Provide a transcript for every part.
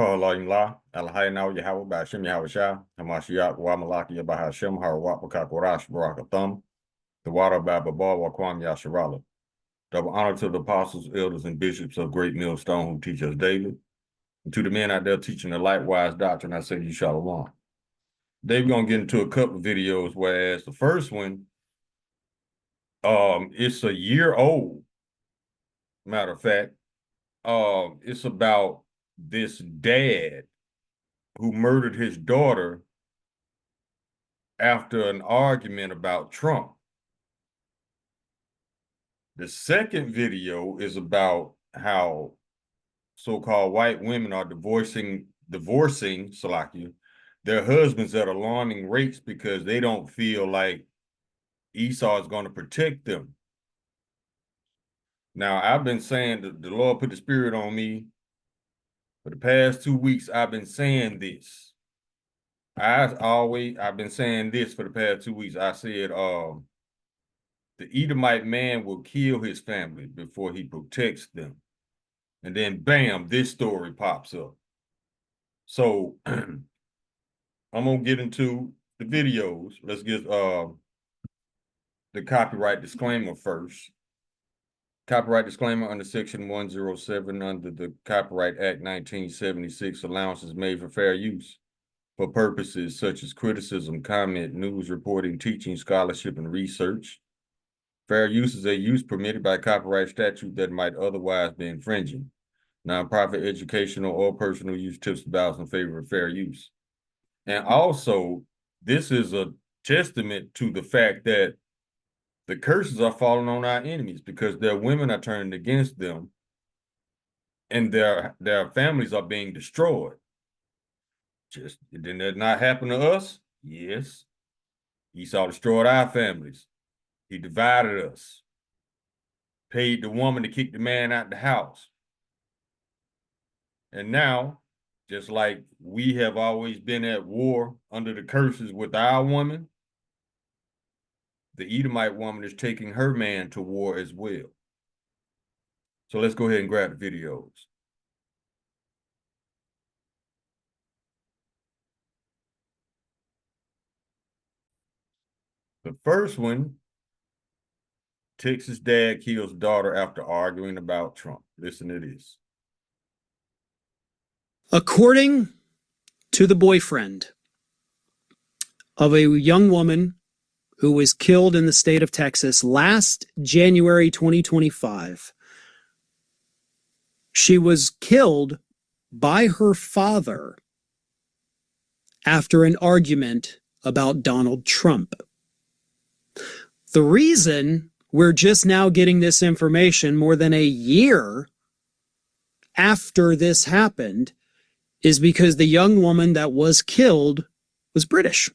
Elohim La, Elohim Yahweh Bashim Yahweh Shah, Hamashiach, Wamalaki Yabahashim, Harawat Bakakorash, Barakathum, the water Baba Wakwam Yasharala. Double honor to the apostles, elders, and bishops of Great Millstone who teach us daily. And to the men out there teaching the likewise doctrine, I say you shalom. Today we're gonna get into a couple of videos, whereas the first one, it's a year old. Matter of fact, it's about this dad who murdered his daughter after an argument about Trump. The second video is about how so-called white women are divorcing Salakia, their husbands at alarming rates because they don't feel like Esau is going to protect them. Now, I've been saying that the Lord put the spirit on me for the past 2 weeks. I've been saying this. I've been saying this for the past 2 weeks. I said, the Edomite man will kill his family before he protects them. And then bam, this story pops up. So I'm gonna get into the videos. Let's get the copyright disclaimer first. Copyright disclaimer under Section 107 under the Copyright Act 1976, allowances made for fair use for purposes such as criticism, comment, news reporting, teaching, scholarship, and research. Fair use is a use permitted by copyright statute that might otherwise be infringing. Nonprofit, educational, or personal use tips the balance in favor of fair use. And also, this is a testament to the fact that the curses are falling on our enemies because their women are turning against them and their families are being destroyed. Did that not happen to us? Yes. Esau destroyed our families. He divided us, paid the woman to kick the man out the house. And now, just like we have always been at war under the curses with our woman, the Edomite woman is taking her man to war as well. So let's go ahead and grab the videos. The first one, Texas dad kills daughter after arguing about Trump. Listen to this. According to the boyfriend of a young woman who was killed in the state of Texas last January 2025, she was killed by her father after an argument about Donald Trump. The reason we're just now getting this information more than a year after this happened is because the young woman that was killed was British.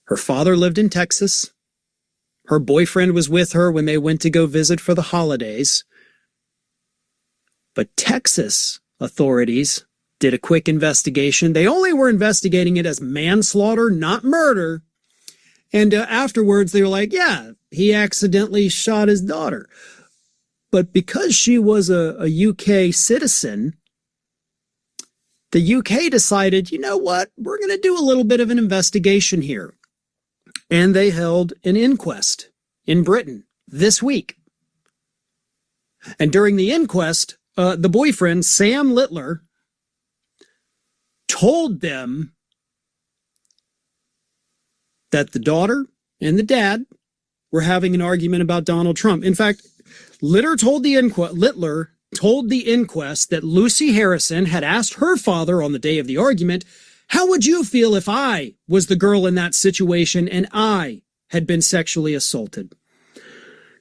Her father lived in Texas. Her boyfriend was with her when they went to go visit for the holidays. But Texas authorities did a quick investigation. They only were investigating it as manslaughter, not murder. And afterwards, they were like, yeah, he accidentally shot his daughter. But because she was a UK citizen, the UK decided, you know what, we're going to do a little bit of an investigation here. And they held an inquest in Britain this week. And during the inquest, the boyfriend, Sam Littler, told them that the daughter and the dad were having an argument about Donald Trump. In fact, Littler told the inquest that Lucy Harrison had asked her father on the day of the argument, how would you feel if I was the girl in that situation and I had been sexually assaulted?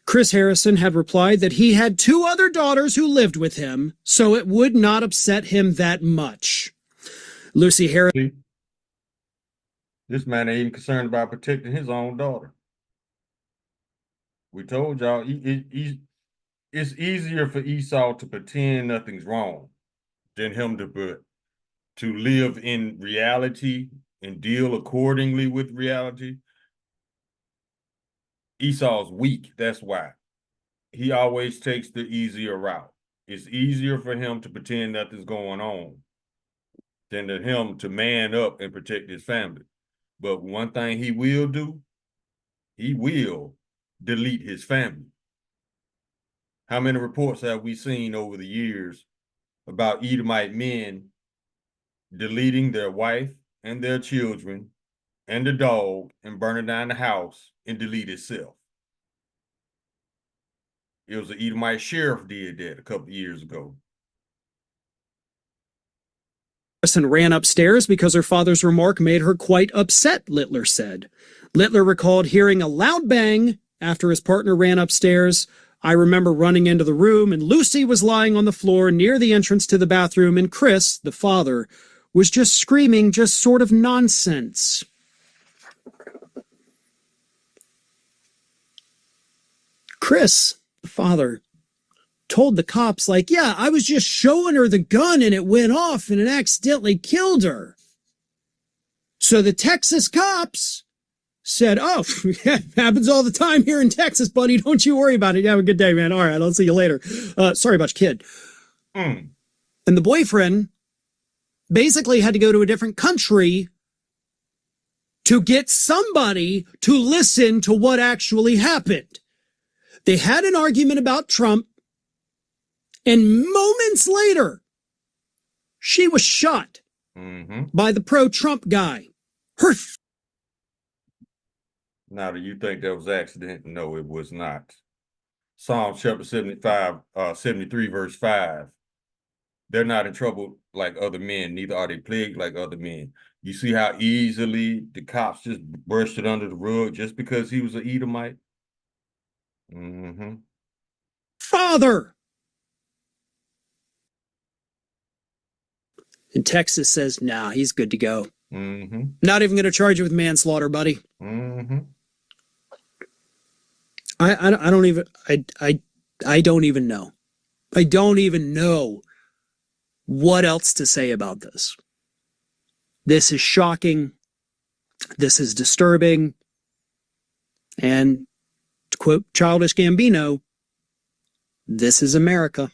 Chris Harrison had replied that he had 2 other daughters who lived with him, so it would not upset him that much. Lucy Harrison. This man ain't even concerned about protecting his own daughter. We told y'all it's easier for Esau to pretend nothing's wrong than him to live in reality and deal accordingly with reality. Esau's weak. That's why he always takes the easier route. it's easier for him to pretend nothing's going on than to him to man up and protect his family. But one thing he will do, he will delete his family. How many reports have we seen over the years about Edomite men deleting their wife and their children and the dog and burning down the house and delete itself? It was an Edomite sheriff did that a couple of years ago. And ran upstairs because her father's remark made her quite upset, Littler said. Littler recalled hearing a loud bang after his partner ran upstairs. I remember running into the room, and Lucy was lying on the floor near the entrance to the bathroom, and Chris, the father, was just screaming just sort of nonsense. Chris, the father, told the cops, like, yeah, I was just showing her the gun and it went off and it accidentally killed her. So the Texas cops said, oh, yeah, happens all the time here in Texas, buddy. Don't you worry about it. You have a good day, man. All right, I'll see you later. Sorry about your kid. And the boyfriend basically had to go to a different country to get somebody to listen to what actually happened. They had an argument about Trump, and moments later, she was shot by the pro-Trump guy. Now, do you think that was an accident? No, it was not. Psalm chapter 73, verse 5. They're not in trouble like other men, neither are they plagued like other men. You see how easily the cops just brushed it under the rug just because he was an Edomite? Father! And Texas says, nah, he's good to go. Not even going to charge you with manslaughter, buddy. I don't even know. I don't even know what else to say about this. This is shocking. This is disturbing. And to quote Childish Gambino, this is America.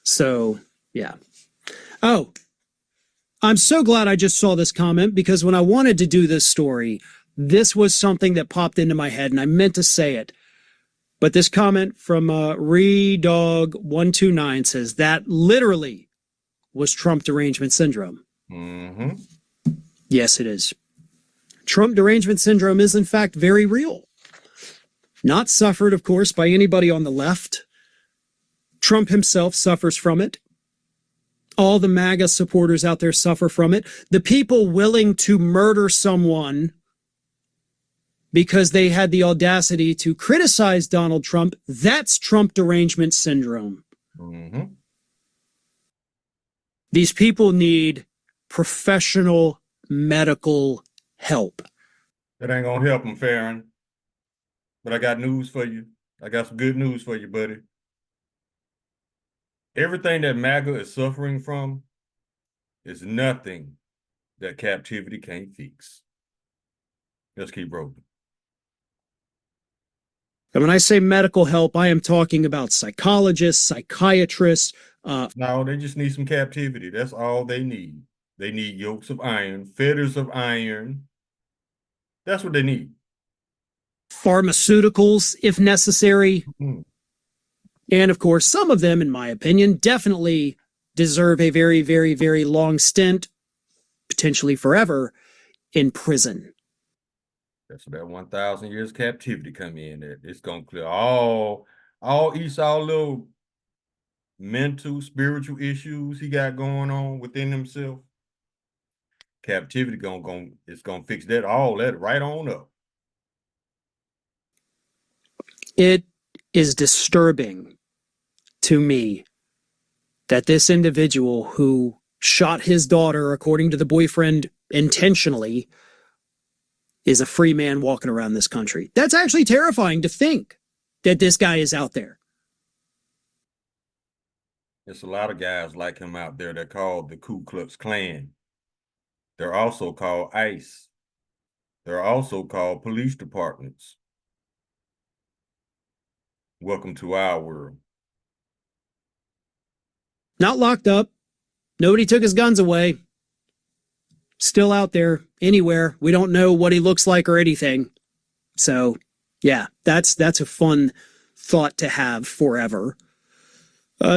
So, yeah. Oh, I'm so glad I just saw this comment, because when I wanted to do this story, this was something that popped into my head and I meant to say it. But this comment from Redog129 says that literally was Trump derangement syndrome. Yes, it is. Trump derangement syndrome is in fact very real. Not suffered, of course, by anybody on the left. Trump himself suffers from it. All the MAGA supporters out there suffer from it. The people willing to murder someone because they had the audacity to criticize Donald Trump, that's Trump derangement syndrome. These people need professional medical help. That ain't gonna help them, Farron. But I got news for you. I got some good news for you, buddy. Everything that MAGA is suffering from is nothing that captivity can't fix. Let's keep rolling. And when I say medical help, I am talking about psychologists, psychiatrists. No, they just need some captivity. That's all they need. They need yokes of iron, fetters of iron. That's what they need. Pharmaceuticals, if necessary. And of course, some of them, in my opinion, definitely deserve a very, very, very long stint, potentially forever, in prison. That's about 1,000 years captivity come in. It's gonna clear all little mental, spiritual issues he got going on within himself. Captivity it's gonna fix that right on up. It is disturbing to me that this individual who shot his daughter, according to the boyfriend, intentionally, is a free man walking around this country. That's actually terrifying to think that this guy is out there. There's a lot of guys like him out there that called the Ku Klux Klan. They're also called ICE. They're also called police departments. Welcome to our world. Not locked up. Nobody took his guns away. Still out there anywhere. We don't know what he looks like or anything. So, yeah, that's a fun thought to have forever.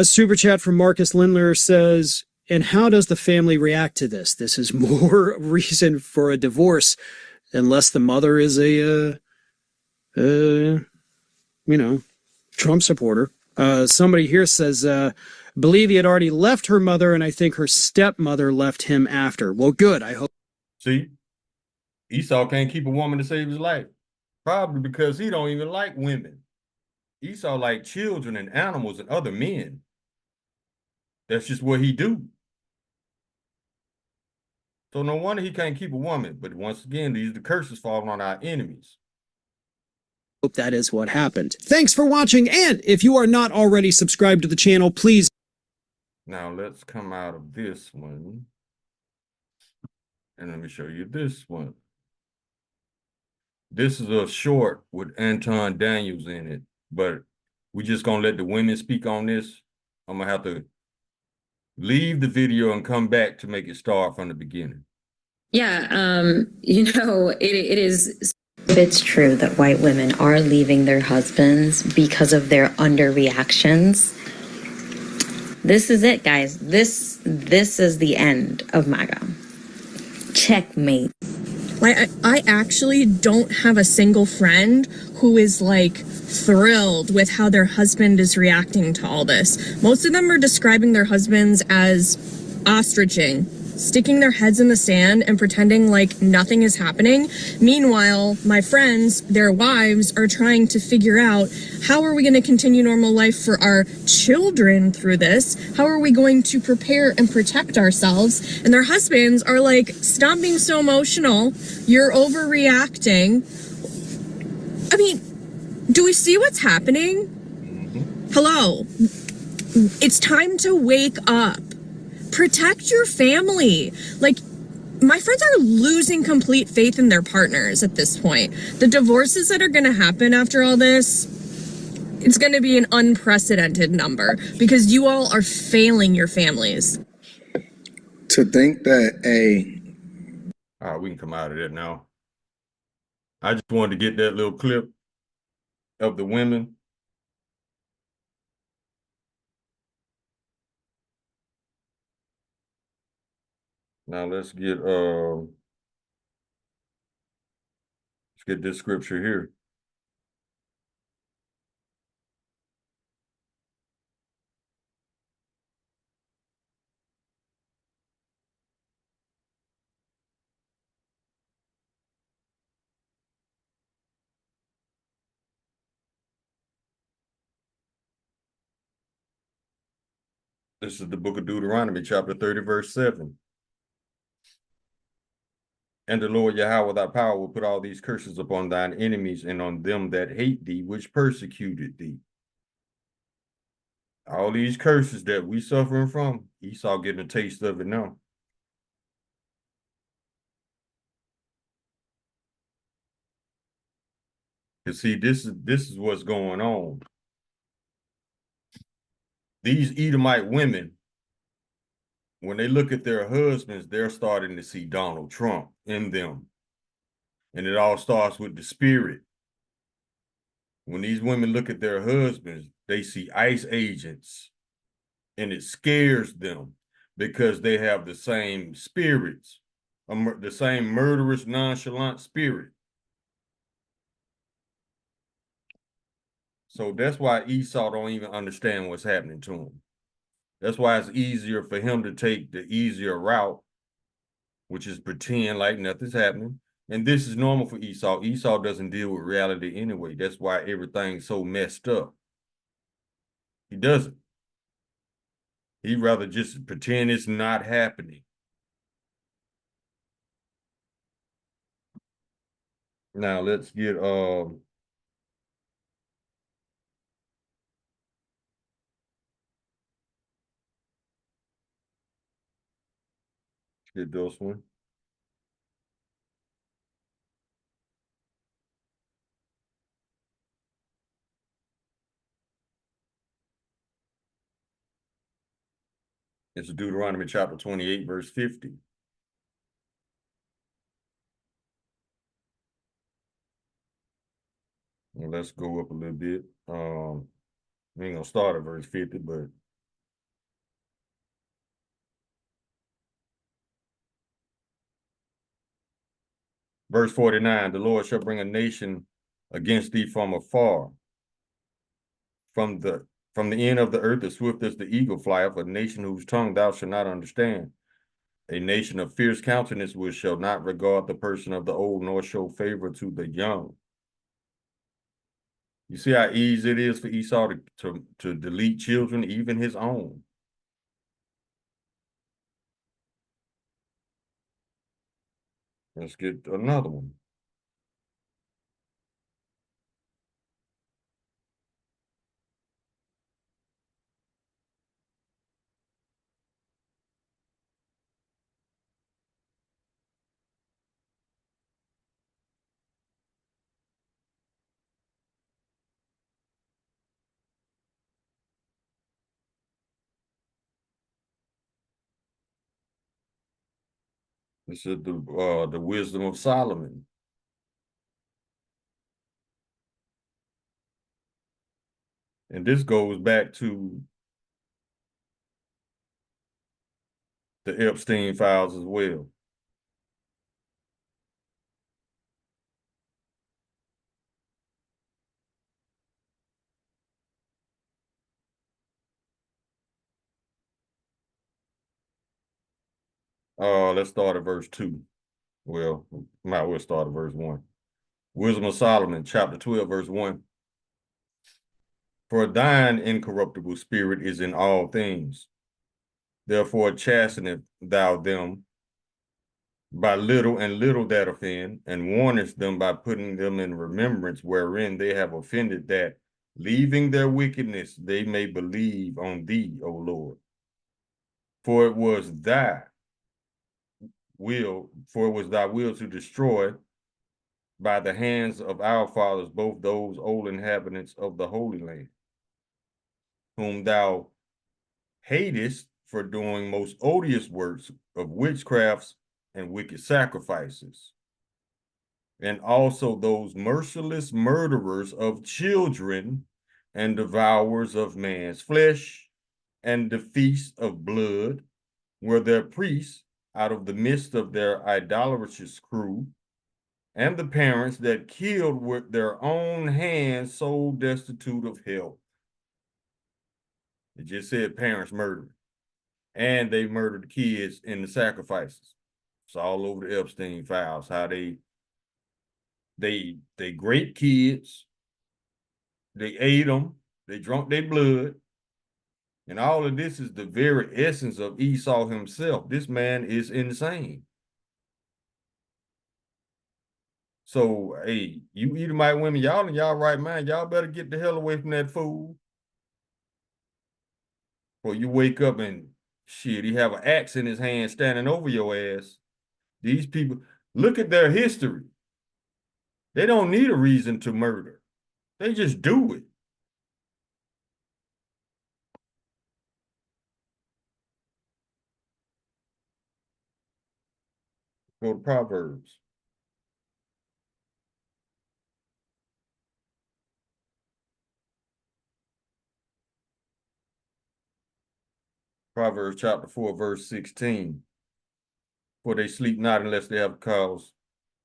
Super chat from Marcus Lindler says, and how does the family react to this? This is more reason for a divorce, unless the mother is a, Trump supporter. Somebody here says, believe he had already left her mother, and I think her stepmother left him after. Well, good. I hope. See, Esau can't keep a woman to save his life. Probably because he don't even like women. Esau like children and animals and other men. That's just what he do. So no wonder he can't keep a woman. But once again, these are the curses falling on our enemies. Hope that is what happened. Thanks for watching, and if you are not already subscribed to the channel, please. Now let's come out of this one. And let me show you this one. This is a short with Anton Daniels in it, but we just gonna let the women speak on this. I'm gonna have to leave the video and come back to make it start from the beginning. Yeah, it is. It's true that white women are leaving their husbands because of their underreactions. This is it, guys. This is the end of MAGA. Checkmate. I actually don't have a single friend who is like thrilled with how their husband is reacting to all this. Most of them are describing their husbands as ostriching, sticking their heads in the sand and pretending like nothing is happening. Meanwhile, my friends, their wives, are trying to figure out, how are we going to continue normal life for our children through this? How are we going to prepare and protect ourselves? And their husbands are like, stop being so emotional. You're overreacting. I mean, do we see what's happening? Hello. It's time to wake up. Protect your family. Like, my friends are losing complete faith in their partners at this point. The divorces that are going to happen after all this, it's going to be an unprecedented number because you all are failing your families. To think that All right, we can come out of that now. I just wanted to get that little clip of the women. Now let's get this scripture here. This is the book of Deuteronomy, chapter 30, verse 7. And the Lord Yahweh thy power will put all these curses upon thine enemies and on them that hate thee, which persecuted thee. All these curses that we suffering from, Esau getting a taste of it now. You see, this is what's going on. These Edomite women, when they look at their husbands, they're starting to see Donald Trump in them. And it all starts with the spirit. When these women look at their husbands, they see ICE agents, and it scares them because they have the same spirits, the same murderous, nonchalant spirit. So that's why Esau don't even understand what's happening to him. That's why it's easier for him to take the easier route, which is pretend like nothing's happening. And this is normal for Esau. Esau doesn't deal with reality anyway. That's why everything's so messed up. He doesn't. He'd rather just pretend it's not happening. Now let's get this one. It's Deuteronomy chapter 28, verse 50. Well, let's go up a little bit. We ain't gonna start at verse 50, but verse 49, the Lord shall bring a nation against thee from afar, from the end of the earth, as swift as the eagle flieth, a nation whose tongue thou shalt not understand. A nation of fierce countenance which shall not regard the person of the old, nor show favor to the young. You see how easy it is for Esau to delete children, even his own. Let's get another one. This is the wisdom of Solomon. And this goes back to the Epstein files as well. Let's start at verse 2. Well, might well start at verse 1. Wisdom of Solomon, chapter 12, verse 1. For thine incorruptible spirit is in all things. Therefore chasteneth thou them by little and little that offend, and warnest them by putting them in remembrance wherein they have offended, that leaving their wickedness they may believe on thee, O Lord. For it was thy will to destroy by the hands of our fathers both those old inhabitants of the Holy Land, whom thou hatest for doing most odious works of witchcrafts and wicked sacrifices, and also those merciless murderers of children and devourers of man's flesh, and the feast of blood, where their priests out of the midst of their idolatrous crew, and the parents that killed with their own hands, so destitute of help. It just said parents murdered, and they murdered the kids in the sacrifices. It's all over the Epstein files, how they great kids, they ate them, they drunk their blood, and all of this is the very essence of Esau himself. This man is insane. So, hey, you Edomite women, y'all in y'all right mind, y'all better get the hell away from that fool. Or you wake up and shit, he have an axe in his hand standing over your ass. These people, look at their history. They don't need a reason to murder. They just do it. Go to Proverbs. Proverbs chapter 4, verse 16. For they sleep not unless they have cause,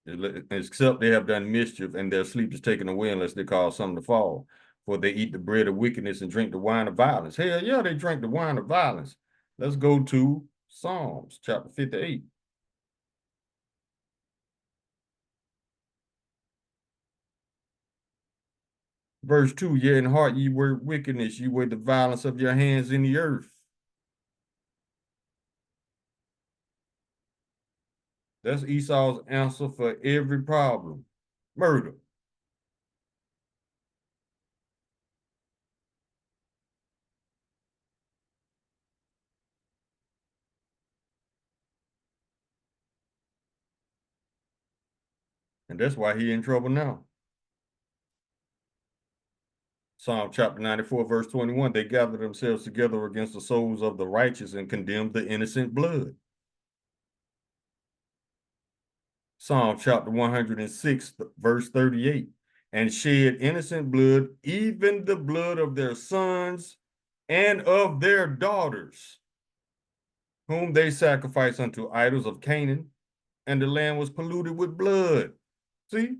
except they have done mischief, and their sleep is taken away unless they cause something to fall. For they eat the bread of wickedness and drink the wine of violence. Hell yeah, they drink the wine of violence. Let's go to Psalms chapter 58. Verse 2, yea, in heart ye were wickedness, ye were the violence of your hands in the earth. That's Esau's answer for every problem. Murder. And that's why he in trouble now. Psalm chapter 94, verse 21, they gather themselves together against the souls of the righteous and condemn the innocent blood. Psalm chapter 106, verse 38, and shed innocent blood, even the blood of their sons and of their daughters, whom they sacrificed unto idols of Canaan, and the land was polluted with blood. See?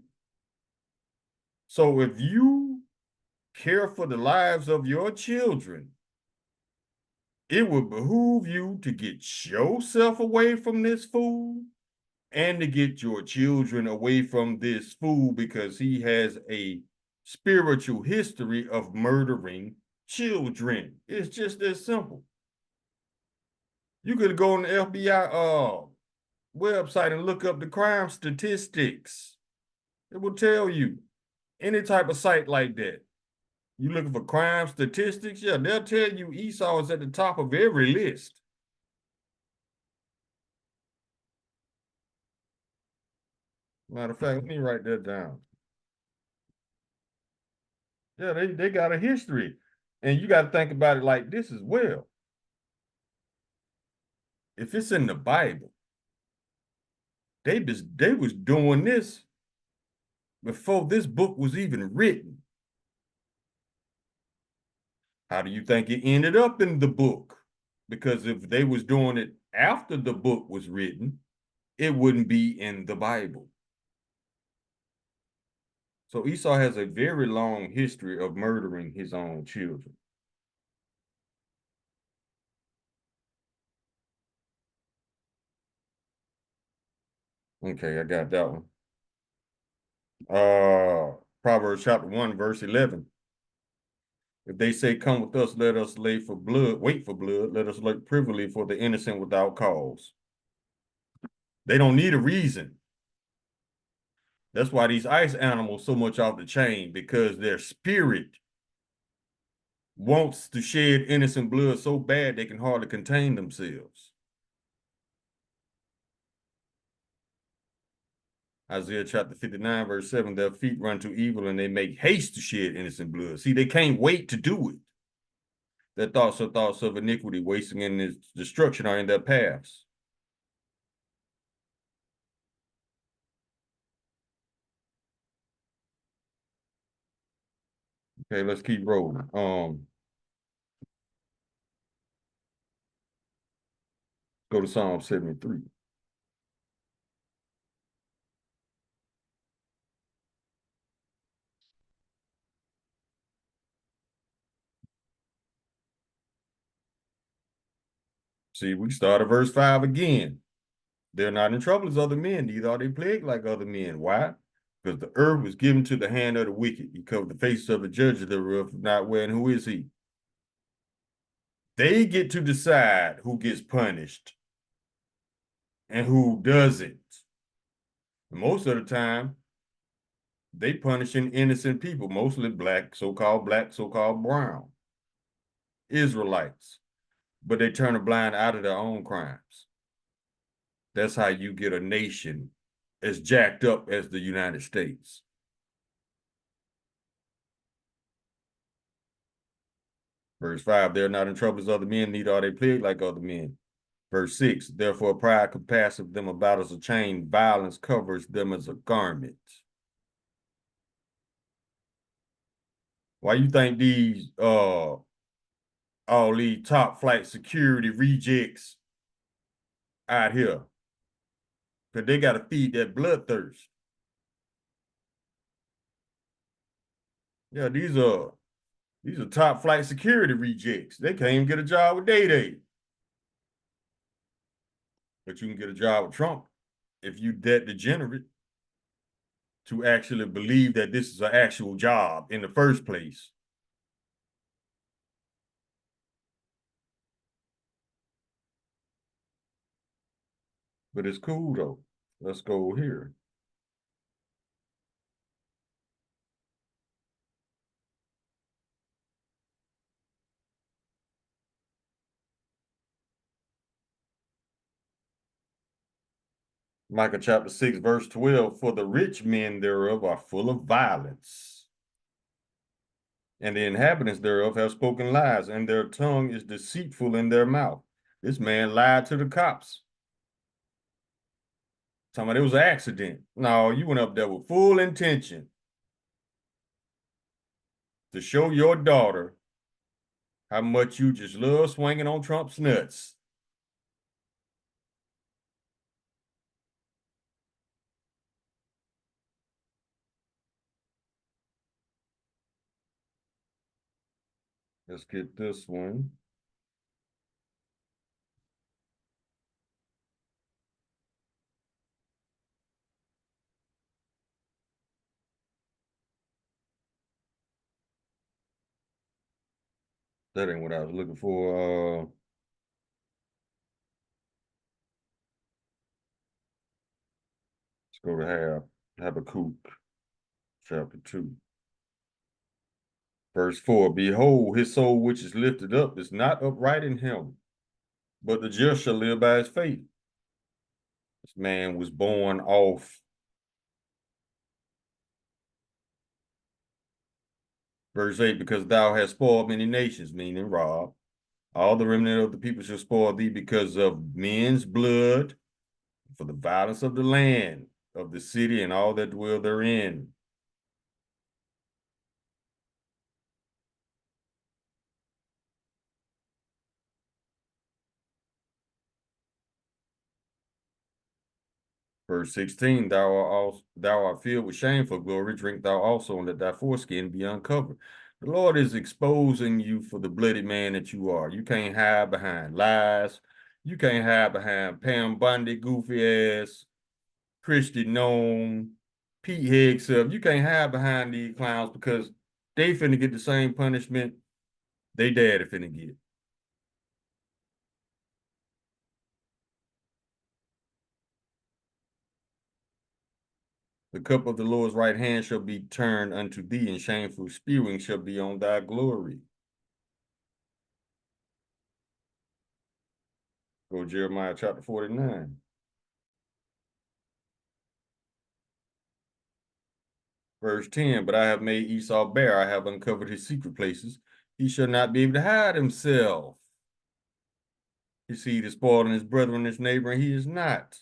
So if you care for the lives of your children, it would behoove you to get yourself away from this fool and to get your children away from this fool, because he has a spiritual history of murdering children. It's just that simple. You could go on the FBI website and look up the crime statistics. It will tell you. Any type of site like that. You looking for crime statistics? Yeah, they'll tell you Esau is at the top of every list. Matter of fact, let me write that down. Yeah, they got a history. And you got to think about it like this as well. If it's in the Bible, they was doing this before this book was even written. How do you think it ended up in the book? Because if they was doing it after the book was written, it wouldn't be in the Bible. So Esau has a very long history of murdering his own children. Okay, I got that one. Proverbs chapter 1, verse 11. If they say, come with us, let us wait for blood, let us look privily for the innocent without cause. They don't need a reason. That's why these ice animals so much off the chain, because their spirit wants to shed innocent blood so bad they can hardly contain themselves. Isaiah chapter 59, verse 7, their feet run to evil and they make haste to shed innocent blood. See, they can't wait to do it. Their thoughts are thoughts of iniquity, wasting in its destruction are in their paths. Okay, let's keep rolling. Go to Psalm 73. See, we start at verse 5 again. They're not in trouble as other men, neither are they plagued like other men. Why? Because the earth was given to the hand of the wicked. He covered the faces of the judges thereof, not where and who is he? They get to decide who gets punished and who doesn't. And most of the time, they punishing innocent people, mostly black, so-called brown Israelites. But they turn a blind eye to their own crimes. That's how you get a nation as jacked up as the United States. Verse 5, they're not in trouble as other men, neither are they plagued like other men. Verse 6, therefore pride compasseth them about as a chain, violence covers them as a garment. Why you think these all these top flight security rejects out here? Because they got to feed that bloodthirst. Yeah, these are top flight security rejects. They can't even get a job with Day-Day. But you can get a job with Trump if you that degenerate to actually believe that this is an actual job in the first place. But it's cool though. Let's go here. Micah chapter 6, verse 12, for the rich men thereof are full of violence. And the inhabitants thereof have spoken lies, and their tongue is deceitful in their mouth. This man lied to the cops. Talking about it was an accident. No, you went up there with full intention to show your daughter how much you just love swinging on Trump's nuts. Let's get this one. That ain't what I was looking for. Let's go to Habakkuk chapter 2. Verse 4, behold, his soul which is lifted up is not upright in him, but the just shall live by his faith. This man was born off. Verse 8, because thou hast spoiled many nations, meaning robbed. All the remnant of the people shall spoil thee because of men's blood, for the violence of the land, of the city, and all that dwell therein. Verse 16, thou art filled with shameful glory, drink thou also, and let thy foreskin be uncovered. The Lord is exposing you for the bloody man that you are. You can't hide behind lies. You can't hide behind Pam Bundy, goofy ass, Christy Nome, Pete Hegseth. You can't hide behind these clowns because they finna get the same punishment they daddy finna get. The cup of the Lord's right hand shall be turned unto thee, and shameful spewing shall be on thy glory. Go Jeremiah chapter 49. Verse 10, but I have made Esau bare, I have uncovered his secret places. He shall not be able to hide himself. His seed is spoiling his brother and his neighbor, and he is not.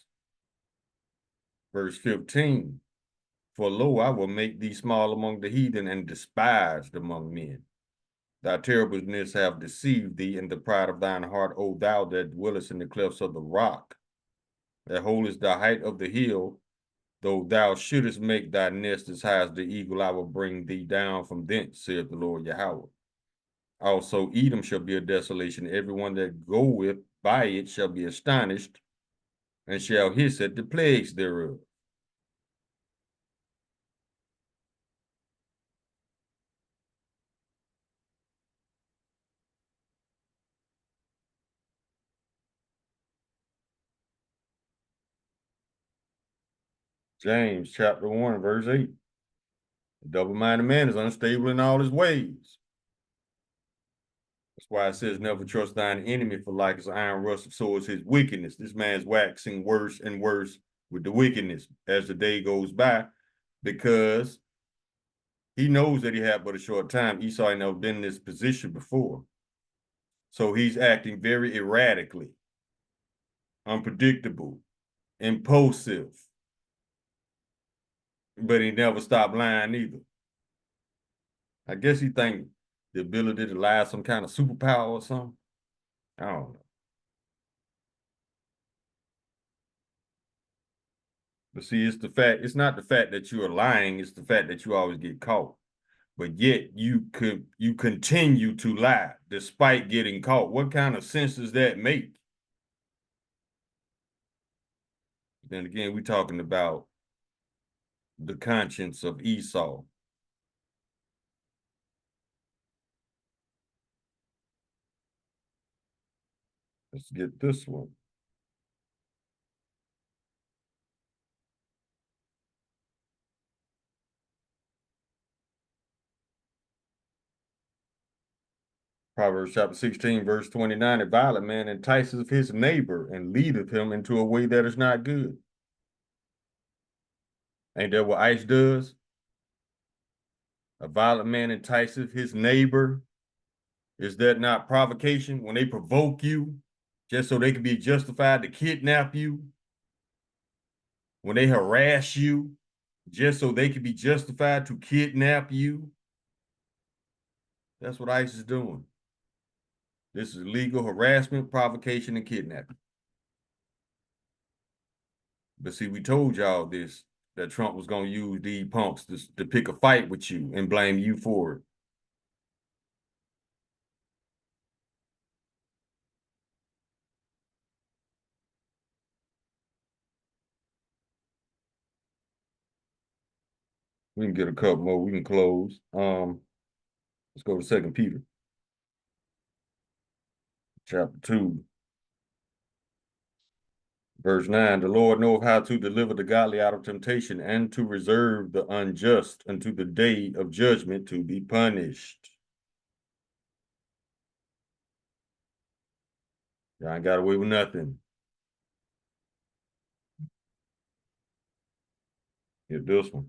Verse 15, for lo, I will make thee small among the heathen and despised among men. Thy terribleness have deceived thee, and the pride of thine heart, O thou that dwellest in the clefts of the rock, that holdest the height of the hill. Though thou shouldest make thy nest as high as the eagle, I will bring thee down from thence, saith the Lord Yahweh. Also Edom shall be a desolation, everyone that goeth by it shall be astonished, and shall hiss at the plagues thereof. James chapter 1, verse 8. A double-minded man is unstable in all his ways. That's why it says, never trust thine enemy, for like as iron rust, so is his wickedness. This man's waxing worse and worse with the wickedness as the day goes by, because he knows that he had but a short time. Esau ain't never been in this position before. So he's acting very erratically, unpredictable, impulsive. But he never stopped lying either. I guess he think the ability to lie is some kind of superpower or something. I don't know. But see, it's not the fact that you are lying, it's the fact that you always get caught. But yet you continue to lie despite getting caught. What kind of sense does that make? Then again, we're talking about the conscience of Esau. Let's get this one. Proverbs chapter 16, verse 29, a violent man entices his neighbor and leadeth him into a way that is not good. Ain't that what ICE does? A violent man enticeth his neighbor. Is that not provocation? When they provoke you, just so they can be justified to kidnap you. When they harass you, just so they can be justified to kidnap you. That's what ICE is doing. This is legal harassment, provocation, and kidnapping. But see, we told y'all this, that Trump was going to use these punks to pick a fight with you and blame you for it. We can get a couple more. We can close. Let's go to 2 Peter. Chapter 2. Verse 9, the Lord knoweth how to deliver the godly out of temptation and to reserve the unjust unto the day of judgment to be punished. Y'all ain't got away with nothing. Get this one.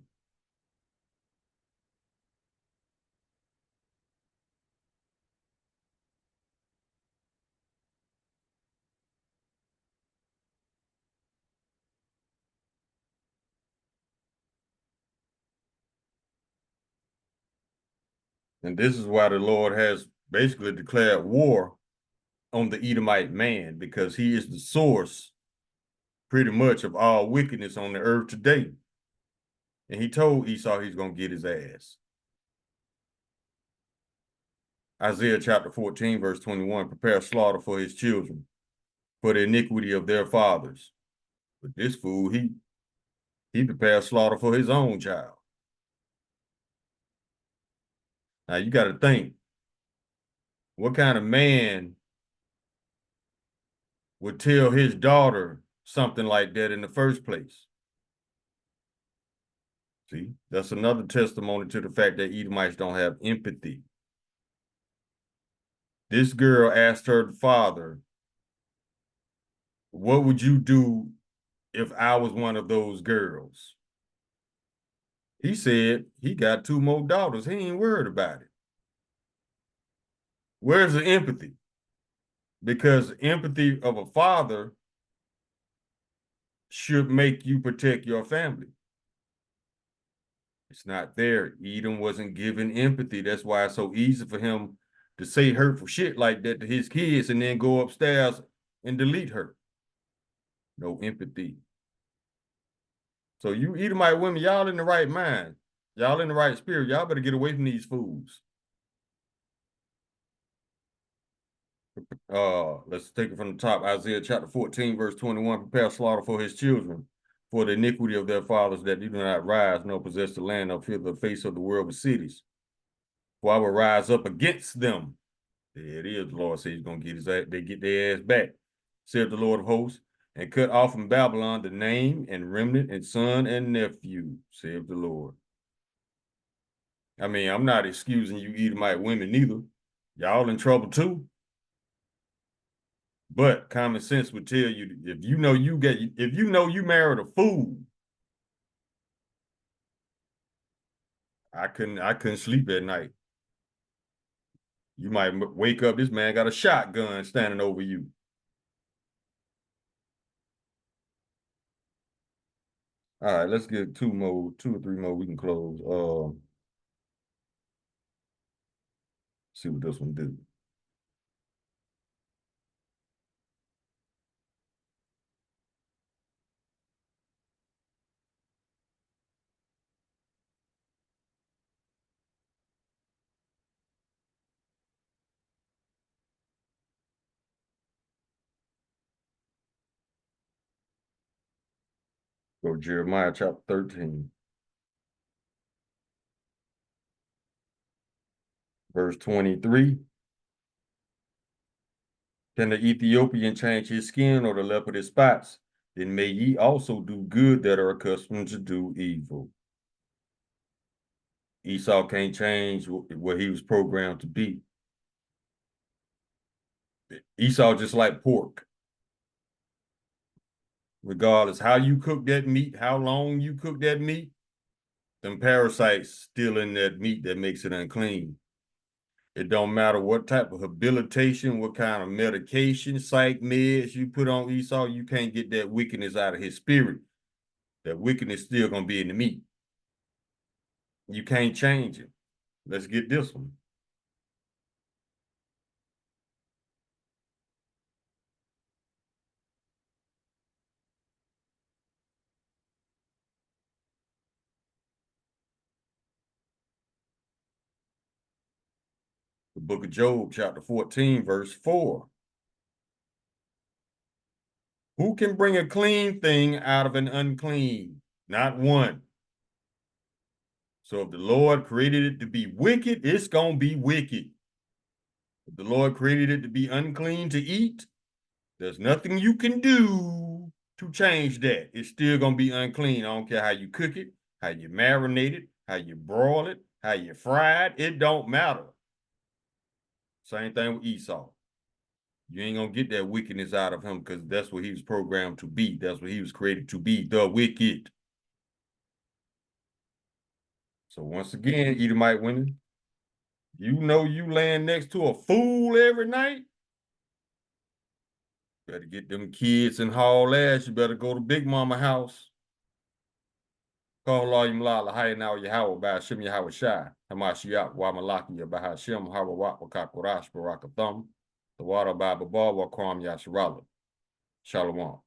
And this is why the Lord has basically declared war on the Edomite man, because he is the source pretty much of all wickedness on the earth today. And he told Esau he's going to get his ass. Isaiah chapter 14, verse 21, prepare slaughter for his children, for the iniquity of their fathers. But this fool, he prepared slaughter for his own child. Now you got to think, what kind of man would tell his daughter something like that in the first place? See, that's another testimony to the fact that Edomites don't have empathy. This girl asked her father, what would you do if I was one of those girls? He said he got 2 more daughters. He ain't worried about it. Where's the empathy? Because empathy of a father should make you protect your family. It's not there. Edom wasn't given empathy. That's why it's so easy for him to say hurtful shit like that to his kids and then go upstairs and delete her. No empathy. So you Edomite women, y'all in the right mind. Y'all in the right spirit. Y'all better get away from these fools. Let's take it from the top. Isaiah chapter 14, verse 21, prepare slaughter for his children, for the iniquity of their fathers, that do not rise, nor possess the land, nor fill the face of the world with cities. For I will rise up against them. There it is. The Lord says he's going to get his ass, they get their ass back, said the Lord of hosts, and cut off from Babylon the name and remnant and son and nephew, saith the Lord. I mean, I'm not excusing you Edomite women neither. Y'all in trouble too. But common sense would tell you, if you know you married a fool, I couldn't sleep at night. You might wake up, this man got a shotgun standing over you. All right, let's get 2 or 3 more. We can close. See what this one do. Go to Jeremiah chapter 13. Verse 23. Can the Ethiopian change his skin or the leopard his spots? Then may ye also do good that are accustomed to do evil. Esau can't change what he was programmed to be. Esau just like pork. Regardless how you cook that meat, how long you cook that meat, them parasites still in that meat that makes it unclean. It don't matter what type of habilitation, what kind of medication, psych meds you put on Esau, you can't get that wickedness out of his spirit. That wickedness still gonna be in the meat. You can't change it. Let's get this one. The book of Job, chapter 14, verse 4. Who can bring a clean thing out of an unclean? Not one. So if the Lord created it to be wicked, it's going to be wicked. If the Lord created it to be unclean to eat, there's nothing you can do to change that. It's still going to be unclean. I don't care how you cook it, how you marinate it, how you broil it, how you fry it. It don't matter. Same thing with Esau. You ain't gonna get that wickedness out of him because that's what he was programmed to be. That's what he was created to be, the wicked. So once again, Edomite women, you know you laying next to a fool every night. Better get them kids and haul ass. You better go to Big Mama house. Call Allah Yimlala, Hayanaw Yahweh, Bashim Yahweh Shai, Hamashiach, Wamalaki, Bahashim, Hawawat, Wakakurash, Barakathum, the water by Babal, Wakram Yasharala. Shalom.